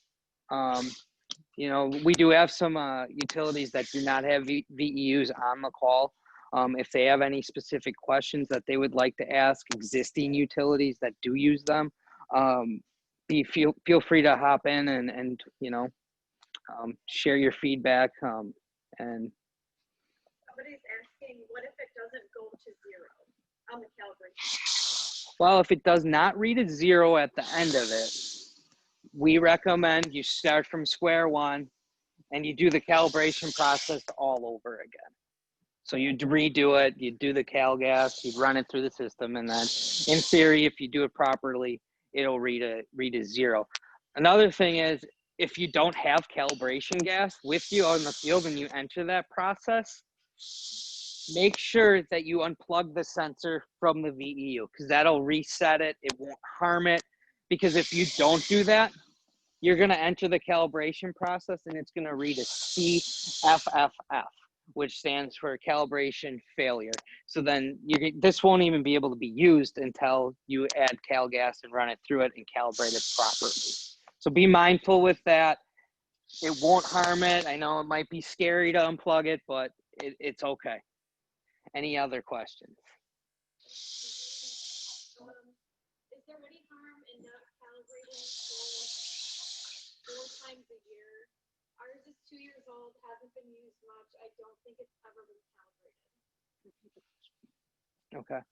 We do have some utilities that do not have VEUs on the call. If they have any specific questions that they would like to ask existing utilities that do use them, feel free to hop in and share your feedback. And somebody's asking, what if it doesn't go to 0 on the calibration? Well, if it does not read a 0 at the end of it, we recommend you start from square one and you do the calibration process all over again. So you'd redo it, you'd do the cal gas, you'd run it through the system, and then in theory, if you do it properly, it'll read a 0. Another thing is, if you don't have calibration gas with you out in the field and you enter that process, make sure that you unplug the sensor from the VEU, because that'll reset it. It won't harm it, because if you don't do that, you're going to enter the calibration process and it's going to read a CFFF, which stands for calibration failure. So then this won't even be able to be used until you add cal gas and run it through it and calibrate it properly. So be mindful with that. It won't harm it. I know it might be scary to unplug it, but it's okay. Any other questions? Is there any harm in not calibrating four times a year? Ours is 2 years old, hasn't been used much. I don't think it's ever been calibrated. Okay.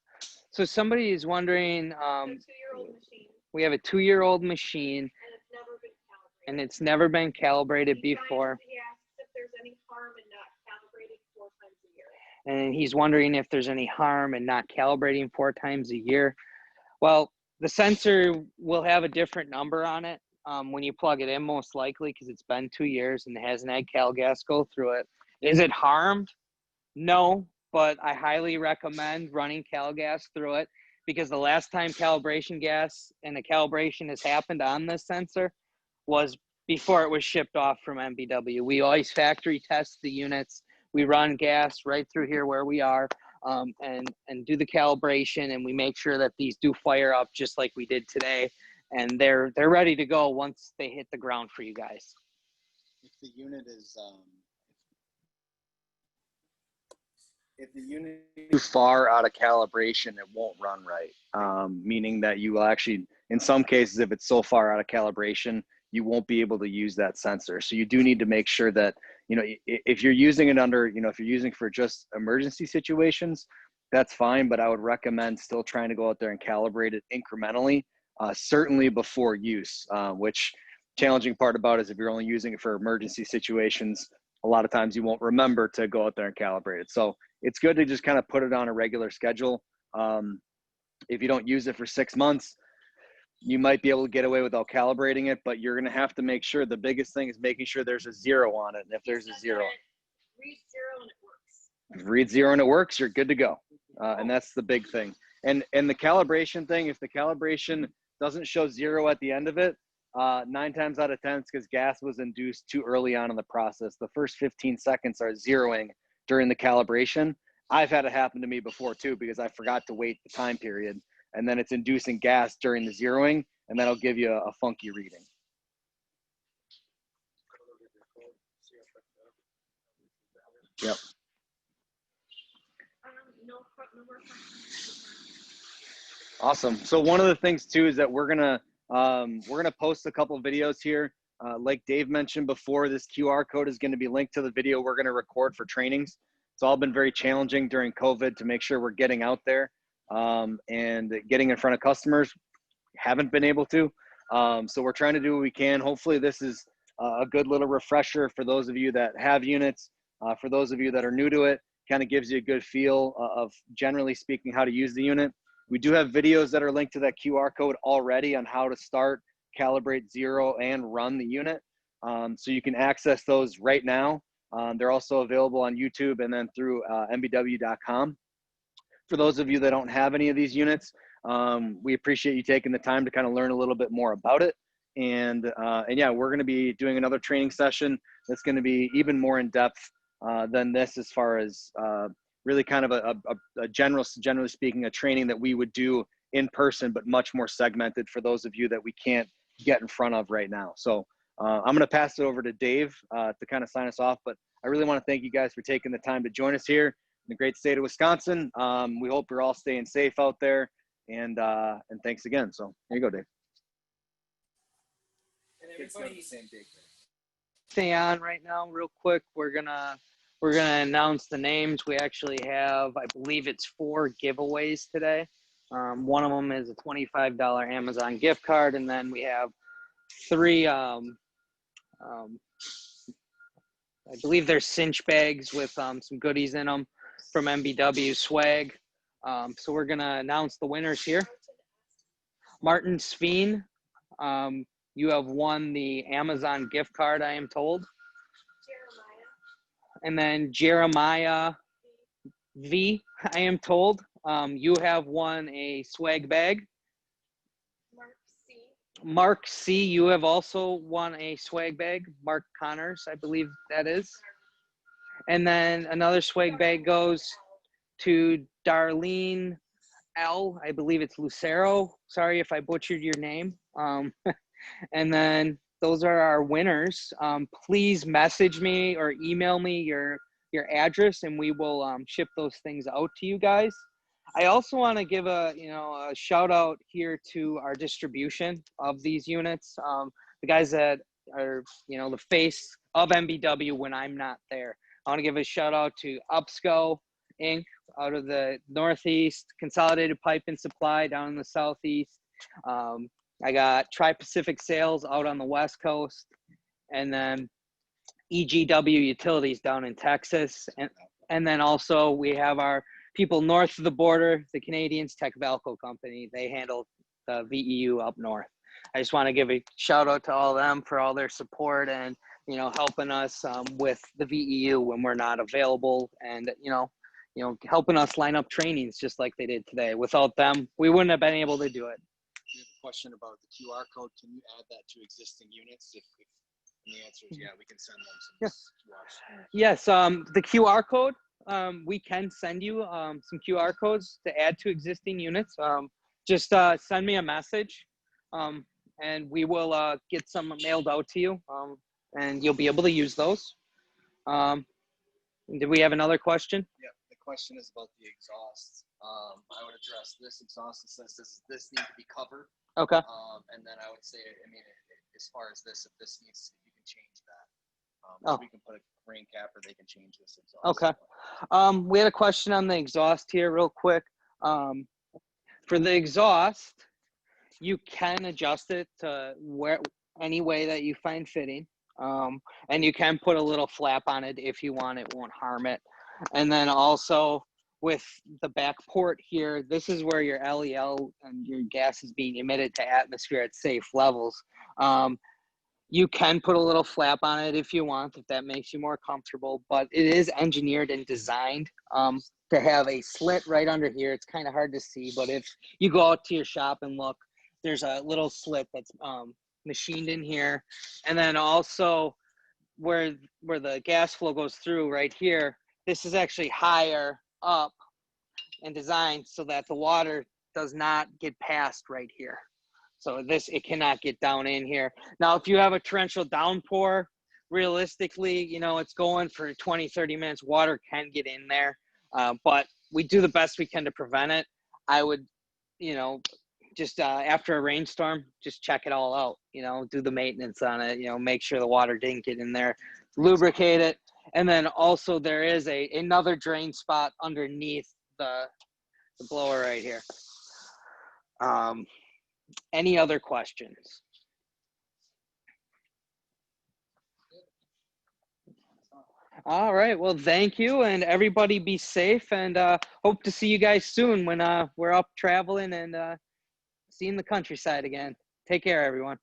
So somebody is wondering, It's a 2-year-old machine, we have a 2-year-old machine and it's never been calibrated. and it's never been calibrated before. He asks if there's any harm in not calibrating 4 times a year. And he's wondering if there's any harm in not calibrating 4 times a year. Well, the sensor will have a different number on it when you plug it in, most likely, because it's been 2 years and it hasn't had cal gas go through it. Is it harmed? No, but I highly recommend running cal gas through it, because the last time calibration gas and a calibration has happened on this sensor was before it was shipped off from MBW. We always factory test the units. We run gas right through here where we are, and do the calibration, and we make sure that these do fire up just like we did today, and they're ready to go once they hit the ground for you guys. If the unit is too far out of calibration, it won't run right. Meaning that you will actually, in some cases, if it's so far out of calibration, you won't be able to use that sensor. So you do need to make sure that, if you're using it under, if you're using for just emergency situations, that's fine. But I would recommend still trying to go out there and calibrate it incrementally, certainly before use, which challenging part about is if you're only using it for emergency situations, a lot of times you won't remember to go out there and calibrate it. So it's good to just kind of put it on a regular schedule. If you don't use it for 6 months, you might be able to get away without calibrating it, but you're going to have to make sure, the biggest thing is making sure there's a 0 on it. And if there's a 0, Read 0 and it works. read 0 and it works, you're good to go. And that's the big thing. And the calibration thing, if the calibration doesn't show 0 at the end of it, 9 times out of 10, it's because gas was induced too early on in the process. The first 15 seconds are zeroing during the calibration. I've had it happen to me before too, because I forgot to wait the time period, and then it's inducing gas during the zeroing, and that'll give you a funky reading. Yep. No more questions. Awesome. So one of the things too is that we're gonna post a couple of videos here. Like Dave mentioned before, this QR code is going to be linked to the video we're going to record for trainings. It's all been very challenging during COVID to make sure we're getting out there and getting in front of customers. Haven't been able to. So we're trying to do what we can. Hopefully this is a good little refresher for those of you that have units. For those of you that are new to it, kind of gives you a good feel of, generally speaking, how to use the unit. We do have videos that are linked to that QR code already on how to start, calibrate, 0, and run the unit. So you can access those right now. They're also available on YouTube and then through mbw.com. For those of you that don't have any of these units, we appreciate you taking the time to kind of learn a little bit more about it. And yeah, we're going to be doing another training session that's going to be even more in depth than this, as far as really kind of a generally speaking, a training that we would do in person, but much more segmented for those of you that we can't get in front of right now. So I'm going to pass it over to Dave to kind of sign us off, but I really want to thank you guys for taking the time to join us here in the great state of Wisconsin. We hope you're all staying safe out there, and thanks again. So here you go, Dave. And everybody, Stay on right now real quick. We're gonna announce the names. We actually have, I believe it's 4 giveaways today. One of them is a $25 Amazon gift card, and then we have 3 I believe they're cinch bags with some goodies in them from MBW swag. So we're gonna announce the winners here. Martin Sveen, you have won the Amazon gift card, I am told. And then Jeremiah V, I am told, you have won a swag bag. Mark C, you have also won a swag bag. Mark Connors, I believe that is. And then another swag bag goes to Darlene L, I believe it's Lucero. Sorry if I butchered your name. And then those are our winners. Please message me or email me your address, and we will ship those things out to you guys. I also want to give a shout out here to our distribution of these units. The guys that are the face of MBW when I'm not there. I want to give a shout out to Upsco Inc. out of the Northeast, Consolidated Pipe and Supply down in the Southeast. I got Tri-Pacific Sales out on the West Coast, and then EGW Utilities down in Texas. And then also we have our people north of the border, the Canadians Tech Valco Company. They handle the VEU up north. I just want to give a shout out to all of them for all their support and, helping us with the VEU when we're not available, and, helping us line up trainings just like they did today. Without them, we wouldn't have been able to do it. We have a question about the QR code. Can you add that to existing units? And the answer is yeah, we can send them some QRs. Yes, the QR code, we can send you some QR codes to add to existing units. Just send me a message, and we will get some mailed out to you, and you'll be able to use those. Did we have another question? Yeah, the question is about the exhaust. I would address this exhaust that says this needs to be covered. Okay. And then I would say, as far as this, if this needs, if you can change that. We can put a rain cap, or they can change this exhaust. Okay. We had a question on the exhaust here real quick. For the exhaust, you can adjust it to any way that you find fitting. And you can put a little flap on it if you want. It won't harm it. And then also with the back port here, this is where your LEL and your gas is being emitted to atmosphere at safe levels. You can put a little flap on it if you want, if that makes you more comfortable, but it is engineered and designed to have a slit right under here. It's kind of hard to see, but if you go out to your shop and look, there's a little slit that's machined in here. And then also where the gas flow goes through right here, this is actually higher up and designed so that the water does not get past right here. So it cannot get down in here. Now, if you have a torrential downpour, realistically, it's going for 20, 30 minutes. Water can get in there, but we do the best we can to prevent it. I would, just after a rainstorm, just check it all out, do the maintenance on it, make sure the water didn't get in there, lubricate it. And then also there is another drain spot underneath the blower right here. Any other questions? All right. Well, thank you, and everybody be safe, and hope to see you guys soon when we're up traveling and seeing the countryside again. Take care, everyone.